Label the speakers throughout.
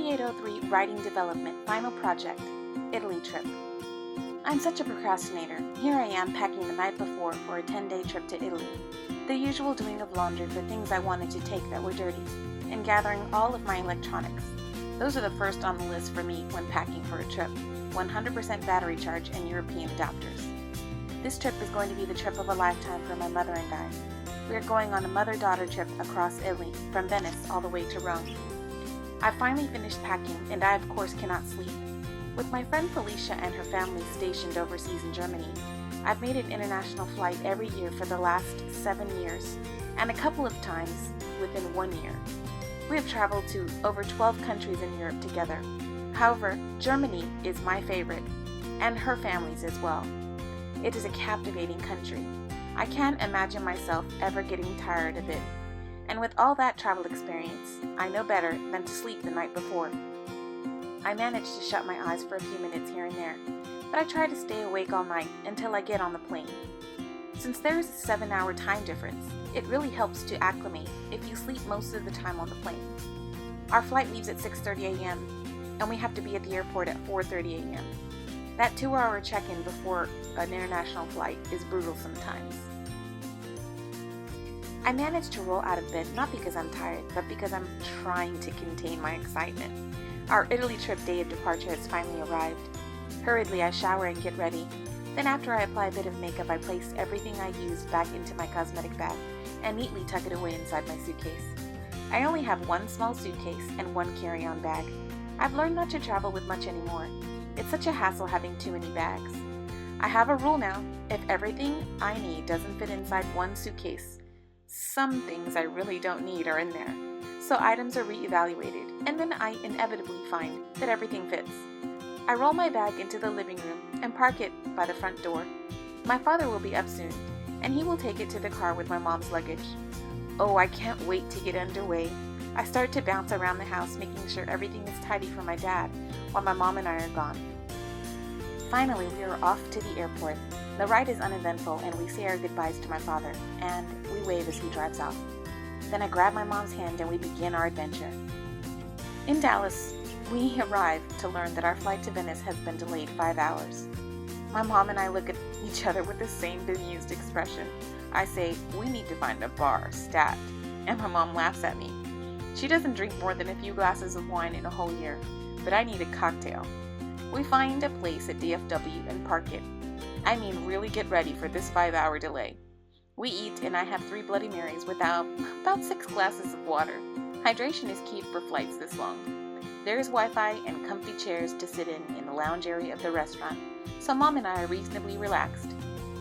Speaker 1: 3803 Writing Development Final Project, Italy Trip. I'm such a procrastinator. Here I am packing the night before for a 10-day trip to Italy. The usual doing of laundry for things I wanted to take that were dirty, and gathering all of my electronics. Those are the first on the list for me when packing for a trip. 100% battery charge and European adapters. This trip is going to be the trip of a lifetime for my mother and I. We are going on a mother-daughter trip across Italy, from Venice all the way to Rome. I finally finished packing, and I of course cannot sleep. With my friend Felicia and her family stationed overseas in Germany, I've made an international flight every year for the last 7 years, and a couple of times within 1 year. We have traveled to over 12 countries in Europe together. However, Germany is my favorite, and her family's as well. It is a captivating country. I can't imagine myself ever getting tired of it. And with all that travel experience, I know better than to sleep the night before. I manage to shut my eyes for a few minutes here and there, but I try to stay awake all night until I get on the plane. Since there is a 7-hour time difference, it really helps to acclimate if you sleep most of the time on the plane. Our flight leaves at 6:30 a.m., and we have to be at the airport at 4:30 a.m. That 2-hour check-in before an international flight is brutal sometimes. I managed to roll out of bed not because I'm tired, but because I'm trying to contain my excitement. Our Italy trip day of departure has finally arrived. Hurriedly, I shower and get ready. Then after I apply a bit of makeup, I place everything I used back into my cosmetic bag and neatly tuck it away inside my suitcase. I only have one small suitcase and one carry-on bag. I've learned not to travel with much anymore. It's such a hassle having too many bags. I have a rule now. If everything I need doesn't fit inside one suitcase, some things I really don't need are in there. So items are reevaluated, and then I inevitably find that everything fits. I roll my bag into the living room and park it by the front door. My father will be up soon, and he will take it to the car with my mom's luggage. Oh, I can't wait to get underway. I start to bounce around the house, making sure everything is tidy for my dad, while my mom and I are gone. Finally, we are off to the airport. The ride is uneventful, and we say our goodbyes to my father, and we wave as he drives off. Then I grab my mom's hand and we begin our adventure. In Dallas, we arrive to learn that our flight to Venice has been delayed 5 hours. My mom and I look at each other with the same bemused expression. I say, "We need to find a bar, stat," and my mom laughs at me. She doesn't drink more than a few glasses of wine in a whole year, but I need a cocktail. We find a place at DFW and park it. I mean, really get ready for this 5-hour delay. We eat, and I have 3 Bloody Marys with about 6 glasses of water. Hydration is key for flights this long. There is Wi-Fi and comfy chairs to sit in the lounge area of the restaurant, so Mom and I are reasonably relaxed.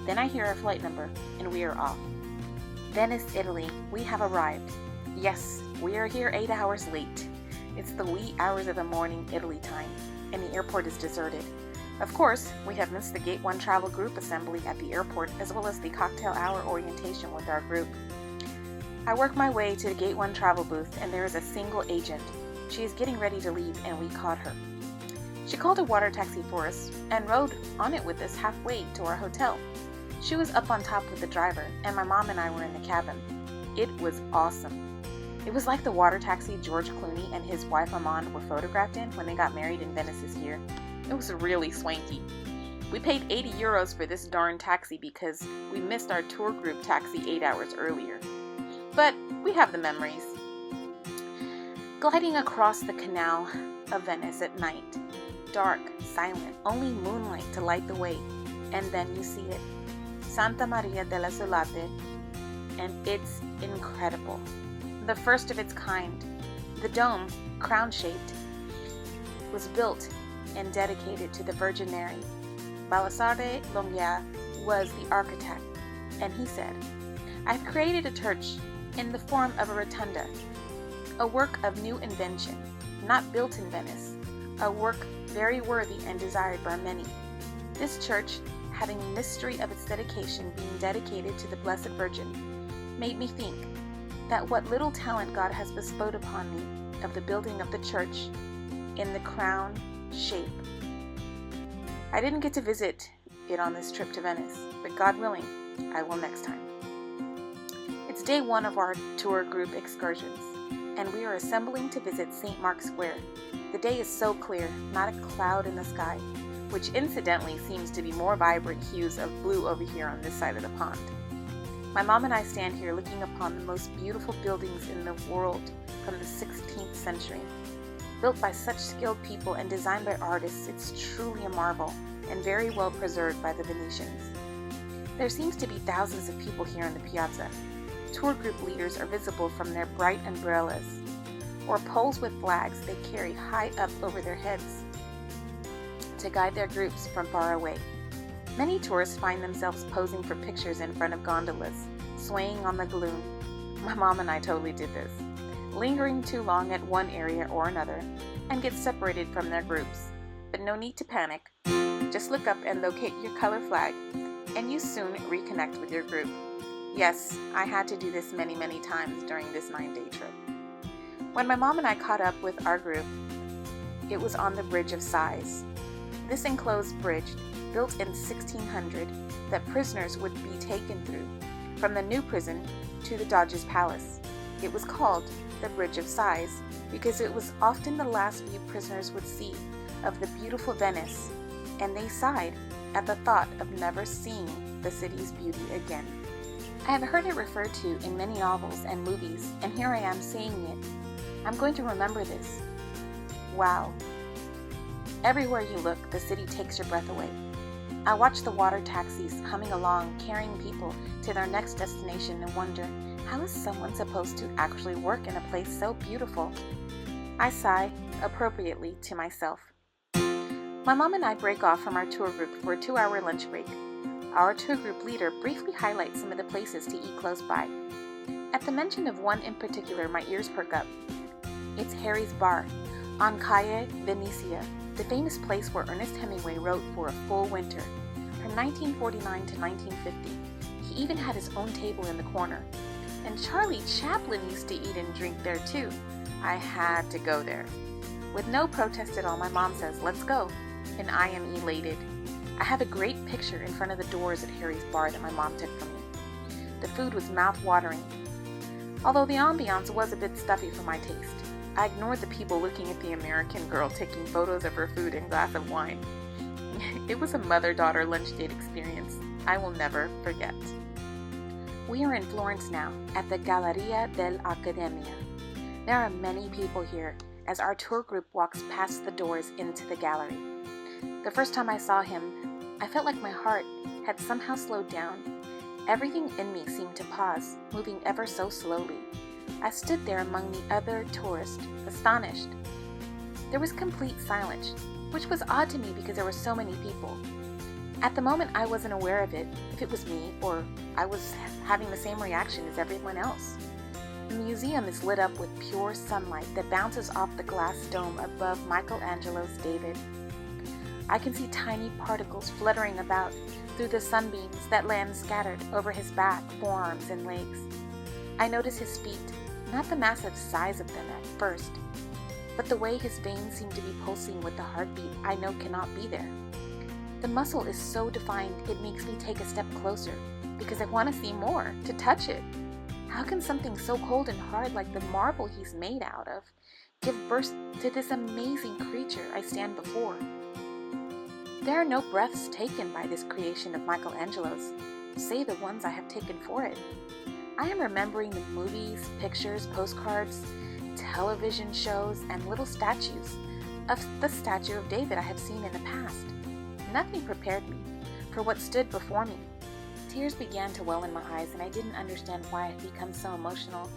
Speaker 1: Then I hear our flight number, and we are off. Venice, Italy. We have arrived. Yes, we are here 8 hours late. It's the wee hours of the morning Italy time, and the airport is deserted. Of course, we have missed the Gate 1 travel group assembly at the airport, as well as the cocktail hour orientation with our group. I work my way to the Gate 1 travel booth, and there is a single agent. She is getting ready to leave, and we caught her. She called a water taxi for us and rode on it with us halfway to our hotel. She was up on top with the driver, and my mom and I were in the cabin. It was awesome. It was like the water taxi George Clooney and his wife Amand were photographed in when they got married in Venice this year. It was really swanky. We paid 80 euros for this darn taxi because we missed our tour group taxi 8 hours earlier. But we have the memories. Gliding across the canal of Venice at night. Dark, silent, only moonlight to light the way. And then you see it. Santa Maria delle Isolate. And it's incredible. The first of its kind. The dome, crown-shaped, was built and dedicated to the Virgin Mary. Baldassare Longhia was the architect, and he said, "I've created a church in the form of a rotunda, a work of new invention, not built in Venice, a work very worthy and desired by many. This church, having the mystery of its dedication being dedicated to the Blessed Virgin, made me think that what little talent God has bestowed upon me of the building of the church in the crown shape. I didn't get to visit it on this trip to Venice, but God willing, I will next time." It's day 1 of our tour group excursions, and we are assembling to visit St. Mark's Square. The day is so clear, not a cloud in the sky, which incidentally seems to be more vibrant hues of blue over here on this side of the pond. My mom and I stand here looking upon the most beautiful buildings in the world from the 16th century. Built by such skilled people and designed by artists, it's truly a marvel and very well preserved by the Venetians. There seems to be thousands of people here on the piazza. Tour group leaders are visible from their bright umbrellas or poles with flags they carry high up over their heads to guide their groups from far away. Many tourists find themselves posing for pictures in front of gondolas, swaying on the gloom. My mom and I totally did this, lingering too long at one area or another, and get separated from their groups. But no need to panic. Just look up and locate your color flag, and you soon reconnect with your group. Yes, I had to do this many times during this 9-day trip. When my mom and I caught up with our group, it was on the Bridge of Sighs. This enclosed bridge, built in 1600, that prisoners would be taken through from the new prison to the Doge's palace. It was called the Bridge of Sighs because it was often the last view prisoners would see of the beautiful Venice, and they sighed at the thought of never seeing the city's beauty again. I have heard it referred to in many novels and movies, and here I am seeing it. I'm going to remember this. Wow. Everywhere you look, the city takes your breath away. I watch the water taxis humming along, carrying people to their next destination, and wonder, how is someone supposed to actually work in a place so beautiful? I sigh appropriately to myself. My mom and I break off from our tour group for a 2-hour lunch break. Our tour group leader briefly highlights some of the places to eat close by. At the mention of one in particular, my ears perk up. It's Harry's Bar, on Calle Venecia, the famous place where Ernest Hemingway wrote for a full winter, from 1949 to 1950. He even had his own table in the corner. And Charlie Chaplin used to eat and drink there too. I had to go there. With no protest at all, my mom says, "Let's go," and I am elated. I have a great picture in front of the doors at Harry's Bar that my mom took from me. The food was mouth-watering, although the ambiance was a bit stuffy for my taste. I ignored the people looking at the American girl taking photos of her food and glass of wine. It was a mother-daughter lunch date experience I will never forget. We are in Florence now, at the Galleria dell'Accademia. There are many people here as our tour group walks past the doors into the gallery. The first time I saw him, I felt like my heart had somehow slowed down. Everything in me seemed to pause, moving ever so slowly. I stood there among the other tourists, astonished. There was complete silence, which was odd to me because there were so many people. At the moment, I wasn't aware of it, if it was me, or I was having the same reaction as everyone else. The museum is lit up with pure sunlight that bounces off the glass dome above Michelangelo's David. I can see tiny particles fluttering about through the sunbeams that land scattered over his back, forearms, and legs. I notice his feet, not the massive size of them at first, but the way his veins seem to be pulsing with the heartbeat I know cannot be there. The muscle is so defined it makes me take a step closer because I want to see more, to touch it. How can something so cold and hard like the marble he's made out of give birth to this amazing creature I stand before? There are no breaths taken by this creation of Michelangelo's, save the ones I have taken for it. I am remembering the movies, pictures, postcards, television shows, and little statues of the statue of David I have seen in the past. Nothing prepared me for what stood before me. Tears began to well in my eyes, and I didn't understand why I had become so emotional.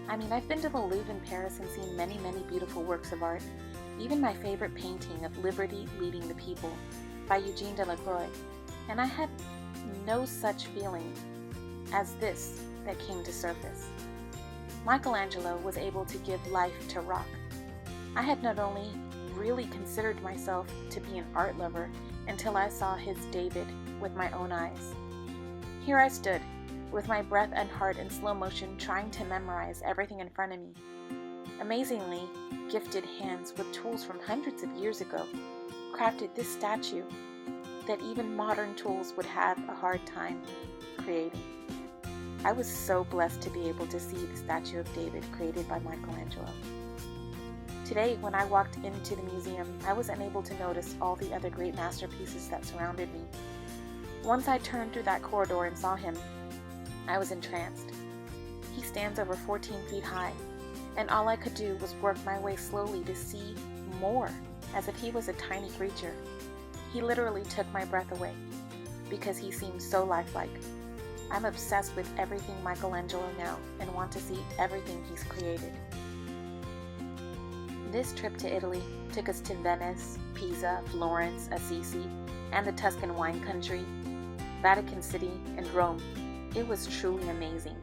Speaker 1: I mean, I've been to the Louvre in Paris and seen many beautiful works of art, even my favorite painting of Liberty Leading the People by Eugene Delacroix, and I had no such feeling as this that came to surface. Michelangelo was able to give life to rock. I had not only really considered myself to be an art lover until I saw his David with my own eyes. Here I stood, with my breath and heart in slow motion, trying to memorize everything in front of me. Amazingly, gifted hands with tools from hundreds of years ago crafted this statue that even modern tools would have a hard time creating. I was so blessed to be able to see the statue of David created by Michelangelo. Today, when I walked into the museum, I was unable to notice all the other great masterpieces that surrounded me. Once I turned through that corridor and saw him, I was entranced. He stands over 14 feet high, and all I could do was work my way slowly to see more, as if he was a tiny creature. He literally took my breath away, because he seemed so lifelike. I'm obsessed with everything Michelangelo now, and want to see everything he's created. This trip to Italy took us to Venice, Pisa, Florence, Assisi, and the Tuscan wine country, Vatican City, and Rome. It was truly amazing.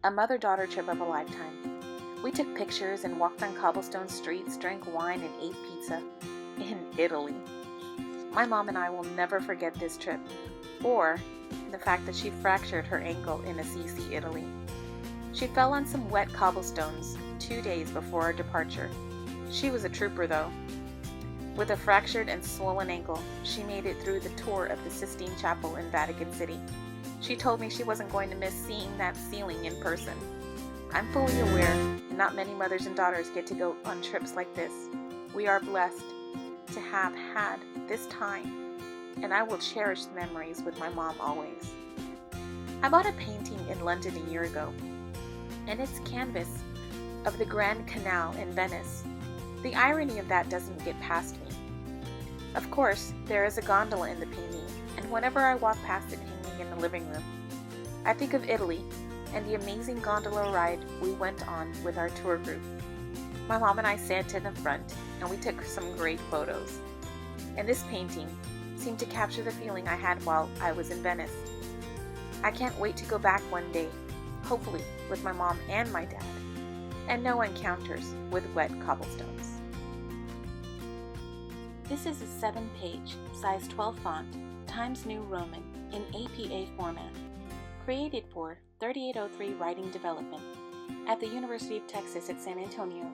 Speaker 1: A mother-daughter trip of a lifetime. We took pictures and walked on cobblestone streets, drank wine, and ate pizza. In Italy. My mom and I will never forget this trip, or the fact that she fractured her ankle in Assisi, Italy. She fell on some wet cobblestones 2 days before our departure. She was a trooper, though. With a fractured and swollen ankle, she made it through the tour of the Sistine Chapel in Vatican City. She told me she wasn't going to miss seeing that ceiling in person. I'm fully aware not many mothers and daughters get to go on trips like this. We are blessed to have had this time, and I will cherish the memories with my mom always. I bought a painting in London a year ago, and it's canvas of the Grand Canal in Venice. The irony of that doesn't get past me. Of course, there is a gondola in the painting, and whenever I walk past it hanging in the living room, I think of Italy and the amazing gondola ride we went on with our tour group. My mom and I sat in the front, and we took some great photos. And this painting seemed to capture the feeling I had while I was in Venice. I can't wait to go back one day, hopefully with my mom and my dad, and no encounters with wet cobblestones. This is a 7-page, size 12 font, Times New Roman, in APA format, created for 3803 Writing Development at the University of Texas at San Antonio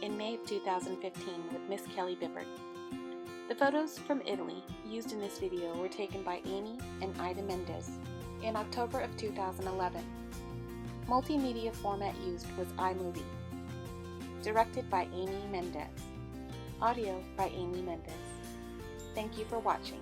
Speaker 1: in May of 2015 with Miss Kelly Bibbert. The photos from Italy used in this video were taken by Amy and Ida Mendez in October of 2011. Multimedia format used was iMovie. Directed by Amy Mendez. Audio by Amy Mendez. Thank you for watching.